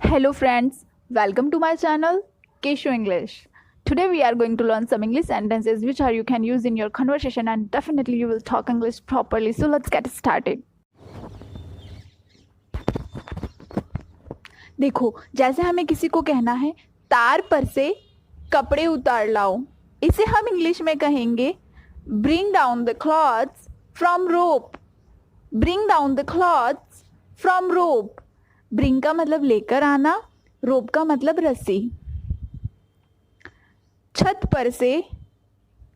Hello friends, welcome to my channel Keshu English. Today we are going to learn some English sentences which are you can use in your conversation and definitely you will talk English properly. So let's get started. देखो, जैसे हमें किसी को कहना है तार पर से कपड़े उतार लाओ, इसे हम इंग्लिश में कहेंगे bring down the clothes from rope. Bring down the clothes from rope. Bring का मतलब लेकर आना, रोप का मतलब रस्सी. छत पर से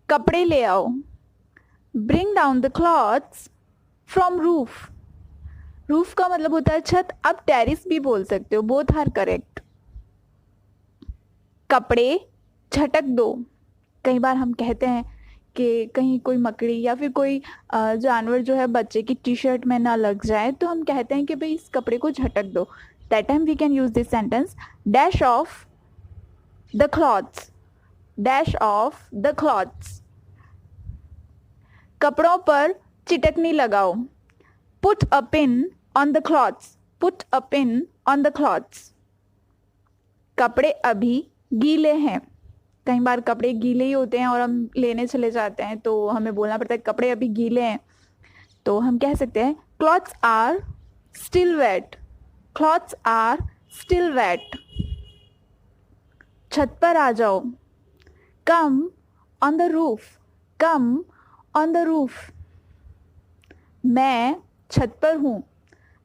कपड़े ले आओ. Bring down the clothes from roof. Roof का मतलब होता है छत, आप टेरिस भी बोल सकते हो, बोथ आर करेक्ट. कपड़े झटक दो. कई बार हम कहते हैं कि कहीं कोई मकड़ी या फिर कोई जानवर जो है बच्चे की टी शर्ट में ना लग जाए, तो हम कहते हैं कि भाई इस कपड़े को झटक दो. That time we can use this sentence dash of the clothes. Dash of the clothes. कपड़ों पर चिटकनी लगाओ. Put a pin on the clothes. Put a pin on the clothes. कपड़े अभी गीले हैं. कई बार कपड़े गीले ही होते हैं और हम लेने चले जाते हैं तो हमें बोलना पड़ता है कपड़े अभी गीले हैं, तो हम कह सकते हैं clothes are still wet. Clothes are still wet. छत पर आ जाओ. Come on the roof. Come on the roof. मैं छत पर हूं.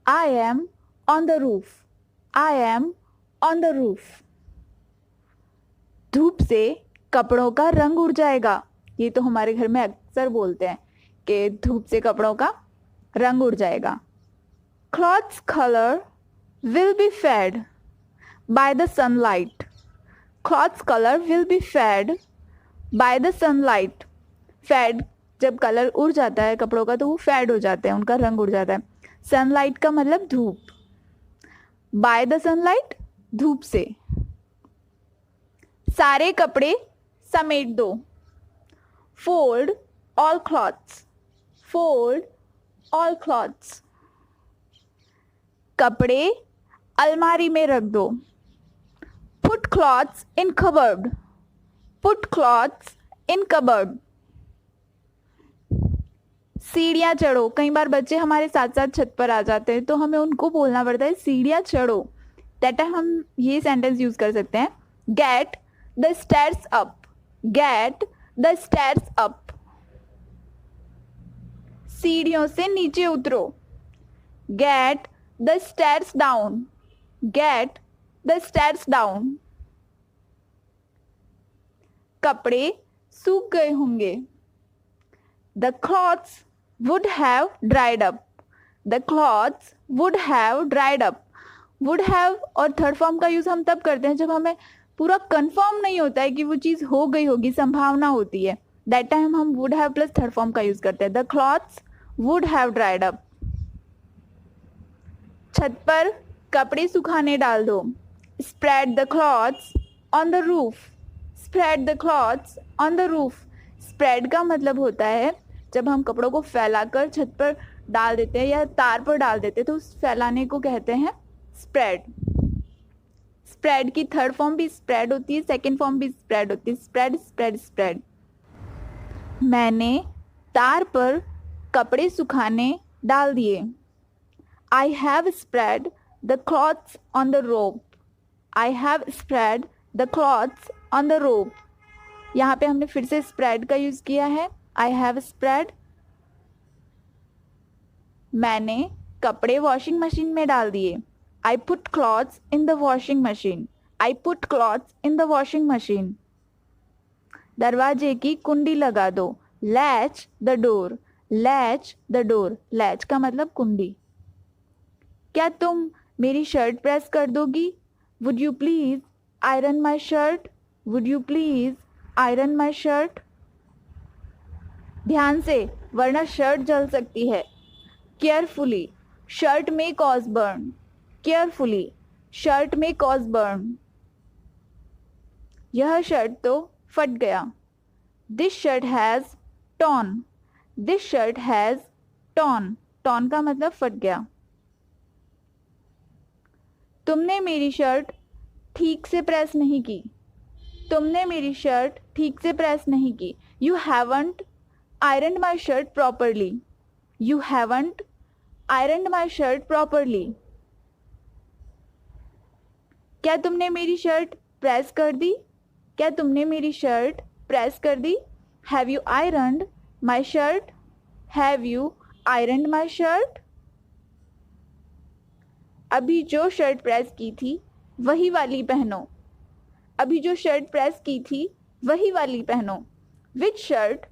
I am on the roof. I am on the roof. धूप से कपड़ों का रंग उड़ जाएगा. ये तो हमारे घर में अक्सर बोलते हैं कि धूप से कपड़ों का रंग उड़ जाएगा. Clothes colour will be fade by the sunlight. Clothes colour will be fade by the sunlight. Fade जब कलर उड़ जाता है कपड़ों का तो वो फेड हो जाते हैं, उनका रंग उड़ जाता है. सनलाइट का मतलब धूप. बाय द सनलाइट धूप से. सारे कपड़े समेट दो. Fold all clothes. Fold all clothes. कपड़े अलमारी में रख दो. पुट क्लॉथ्स इन कबर्ड. पुट क्लॉथ्स इन कबर्ड. सीढ़ियां चढ़ो. कई बार बच्चे हमारे साथ साथ छत पर आ जाते हैं तो हमें उनको बोलना पड़ता है सीढ़ियां चढ़ो. दैट टाइम हम ये सेंटेंस यूज कर सकते हैं gate the stairs up. Get the stairs up. सीढ़ियों से नीचे उतरो. Get the stairs down. Get the stairs down. कपड़े सूख गए होंगे. The cloths would have dried up. The cloths would have dried up. Would have और थर्ड फॉर्म का यूज हम तब करते हैं जब हमें पूरा कंफर्म नहीं होता है कि वो चीज हो गई होगी, संभावना होती है. दैट टाइम हम would have plus third form का यूज करते हैं. The clothes would have dried up. छत पर कपड़े सुखाने डाल दो. Spread the clothes on the roof. Spread the clothes on the roof. Spread का मतलब होता है जब हम कपड़ों को फैलाकर छत पर डाल देते हैं या तार पर डाल देते हैं तो उस फैलाने को कहते हैं स्प्रेड. स्प्रेड की थर्ड फॉर्म भी स्प्रेड होती है, सेकेंड फॉर्म भी स्प्रेड होती है. Spread spread spread. मैंने तार पर कपड़े सुखाने डाल दिए. I have spread the clothes on the rope. I have spread the clothes on the rope. यहाँ पे हमने फिर से स्प्रेड का यूज किया है. I have spread. मैंने कपड़े वॉशिंग मशीन में डाल दिए. I put clothes in the washing machine. I put clothes in the washing machine. दरवाजे की कुंडी लगा दो. Latch the door. Latch the door. Latch का मतलब कुंडी. क्या तुम मेरी शर्ट प्रेस कर दोगी? Would you please iron my shirt? Would you please iron my shirt? ध्यान से वरना शर्ट जल सकती है. Carefully. Shirt may cause burn. Carefully. Shirt may cause burn. यह शर्ट तो फट गया. This shirt has torn. This shirt has torn. torn का मतलब फट गया. तुमने मेरी शर्ट ठीक से प्रेस नहीं की। तुमने मेरी शर्ट ठीक से प्रेस नहीं की। You haven't ironed my shirt properly. You haven't ironed my shirt properly. क्या तुमने मेरी शर्ट प्रेस कर दी। क्या तुमने मेरी शर्ट प्रेस कर दी। Have you ironed my shirt. Have you ironed my shirt. अभी जो शर्ट प्रेस की थी वही वाली पहनो। अभी जो शर्ट प्रेस की थी वही वाली पहनो। Which shirt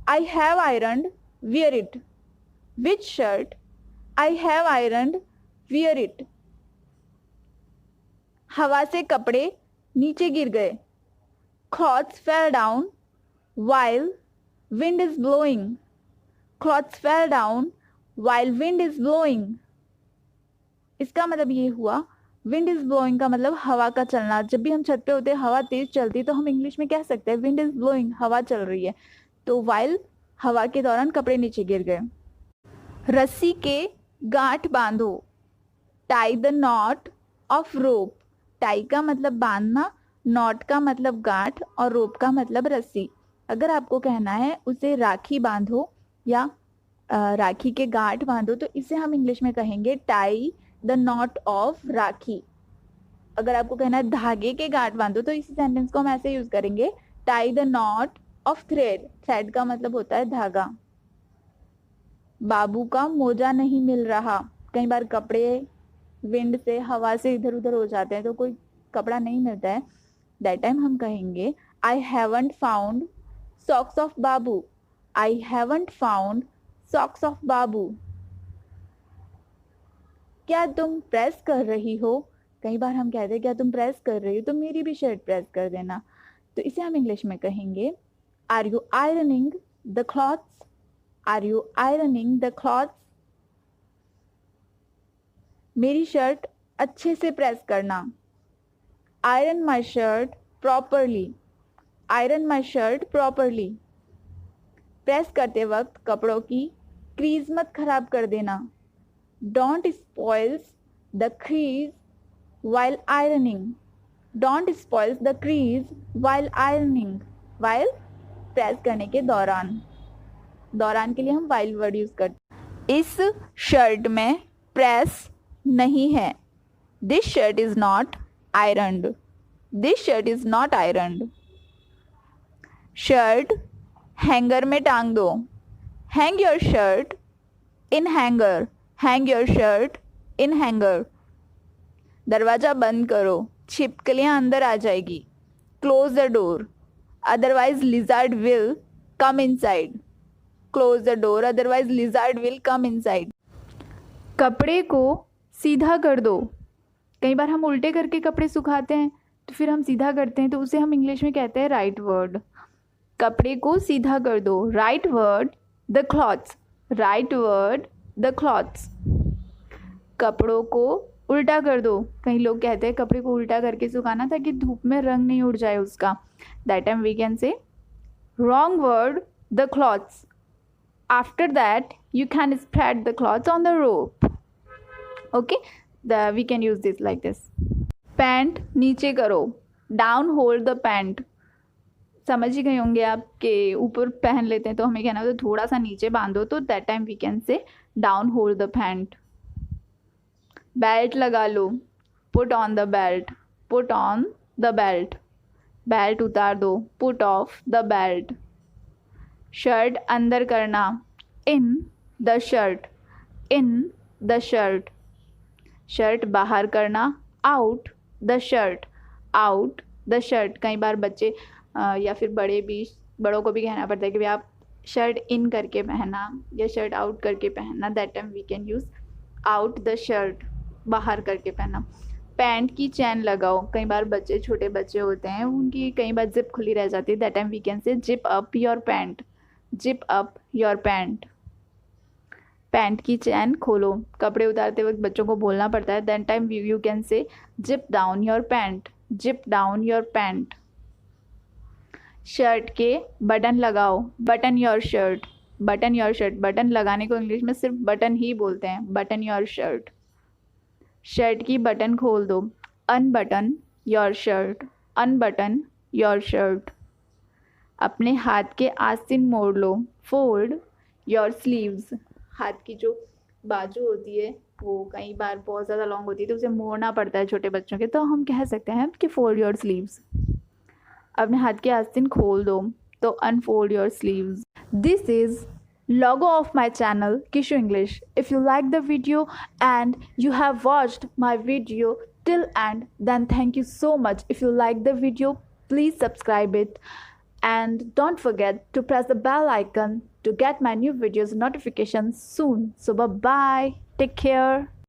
I have ironed wear it. Which shirt I have ironed wear it. हवा से कपड़े नीचे गिर गए। Clothes fell down while wind is blowing. Clothes fell down while wind is blowing. इसका मतलब ये हुआ, विंड इज ब्लोइंग का मतलब हवा का चलना। जब भी हम छत पे होते हैं, हवा तेज चलती है, तो हम इंग्लिश में कह सकते हैं विंड इज ब्लोइंग, हवा चल रही है। तो वाइल, हवा के दौरान कपड़े नीचे गिर गए। रस्सी के गांठ बांधो। Tie the knot of rope. Tie का मतलब बांधना, नॉट का मतलब गांठ और रोप का मतलब रस्सी। अगर आपको कहना है उसे राखी बांधो या राखी के गांठ बांधो, तो इसे हम इंग्लिश में कहेंगे टाई द नॉट ऑफ राखी। अगर आपको कहना है धागे के गांठ बांधो, तो इसी सेंटेंस को हम ऐसे यूज करेंगे, tie the knot of thread. Thread का मतलब होता है धागा। बाबू का मोजा नहीं मिल रहा। कई बार कपड़े विंड से, हवा से इधर उधर हो जाते हैं, तो कोई कपड़ा नहीं मिलता है। दैट टाइम हम कहेंगे I haven't found socks of babu. I haven't found socks of babu. क्या तुम प्रेस कर रही हो। कई बार हम कहते हैं क्या तुम प्रेस कर रही हो, तो मेरी भी शर्ट प्रेस कर देना। तो इसे हम इंग्लिश में कहेंगे are you ironing the clothes. Are you ironing the clothes. मेरी शर्ट अच्छे से प्रेस करना। Iron my shirt properly. Iron my shirt properly. Press करते वक्त कपड़ों की क्रीज मत खराब कर देना। Don't spoils the crease while ironing. Don't spoils the crease while ironing. While press करने के दौरान। दौरान के लिए हम while वर्ड यूज करते हैं। इस शर्ट में प्रेस नहीं है। This shirt is not ironed. This shirt is not ironed. Shirt hanger में टांग दो। Hang your shirt in hanger. Hang your shirt in hanger. दरवाजा बंद करो, छिपकलियां अंदर आ जाएगी। Close the door, otherwise lizard will come inside. Close the door, otherwise lizard will come inside. कपड़े को सीधा कर दो। कई बार हम उल्टे करके कपड़े सुखाते हैं, तो फिर हम सीधा करते हैं, तो उसे हम इंग्लिश में कहते हैं राइट वर्ड। कपड़े को सीधा कर दो। Right word the clothes. Right word the clothes. कपड़ों को उल्टा कर दो। कई लोग कहते हैं कपड़े को उल्टा करके सुखाना ताकि धूप में रंग नहीं उड़ जाए उसका। That time we can say wrong word the clothes. After that you can spread the cloths on the rope. Okay, we can use this like this. Pant नीचे करो। Down hold the pant. समझ ही गए होंगे आप कि ऊपर पहन लेते हैं तो हमें कहना होता है थोड़ा सा नीचे बांधो, तो that time we can say down hold the pant. Belt लगा लो। Put on the belt. Put on the belt. Belt उतार दो। Put off the belt. Shirt अंदर करना। In the shirt. In the shirt. Shirt बाहर करना। Out the shirt. Out the shirt. कई बार बच्चे या फिर बड़ों को भी कहना पड़ता है कि भाई आप शर्ट इन करके पहनना या शर्ट आउट करके पहनना। That time we can use out the shirt, बाहर करके पहनना। पैंट की चैन लगाओ। कई बार बच्चे, छोटे बच्चे होते हैं, उनकी कई बार जिप खुली रह जाती है। That time we can say zip up your pant. Zip up your pant. Pant की चैन खोलो। कपड़े उतारते वक्त बच्चों को बोलना पड़ता है। That time you can say zip down your pant. Zip down your pant. Shirt के बटन लगाओ। Button your shirt. Button your shirt. Button लगाने को इंग्लिश में सिर्फ बटन ही बोलते हैं। Button your shirt. शर्ट की बटन खोल दो, अनबटन योर शर्ट, अनबटन योर शर्ट। अपने हाथ के आस्तीन मोड़ लो, फोल्ड योर स्लीव्स। हाथ की जो बाजू होती है वो कई बार बहुत ज़्यादा लॉन्ग होती है तो उसे मोड़ना पड़ता है छोटे बच्चों के, तो हम कह सकते हैं कि फोल्ड योर स्लीव्स। अपने हाथ के आस्तीन खोल दो तो unfold your sleeves. This is logo of my channel Kishu English. If you like the video and you have watched my video till end, then thank you so much. If you like the video, please subscribe it and don't forget to press the bell icon to get my new videos notifications soon. So bye bye, take care.